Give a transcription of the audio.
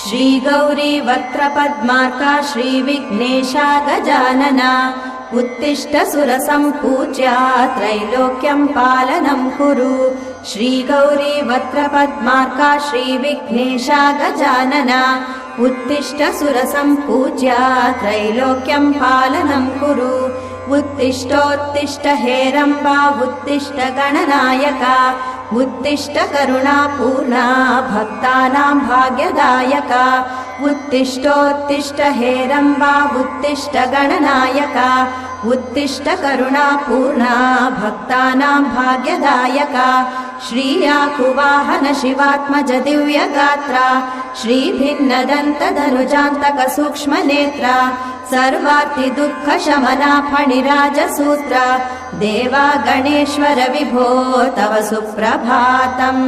श्री गौरी वक्त्रपद्मार्का श्रीविघ्नेशा गजानना उत्तिष्ठ सुरसम्पूज्या त्रैलोक्यं पालनं कुरु। श्री गौरी वक्त्रपद्मार्का श्रीविघ्नेशा गजानना उत्तिष्ठ सुरसम्पूज्या त्रैलोक्यं पालनं कुरु। उत्तिष्ठोत्तिष्ठ हेरम्बा उत्तिष्ठ गणनायका उत्तिष्ठ करुणापूर्णा भक्तानां भाग्यदायका। उत्तिष्ठोत्तिष्ठ हेरम्बा उत्तिष्ठ गणनायका उत्तिष्ठ करुणापूर्णा भक्तानां भाग्यदायका। श्रीयाकुवाहन शिवात्मज दिव्यगात्रा श्रीभिन्नदन्तधनुजान्तक सूक्ष्मनेत्रा सर्वार्ति दुःखशमना फणिराजसूत्रा देवा गणेश्वर विभो तव सुप्रभातम्।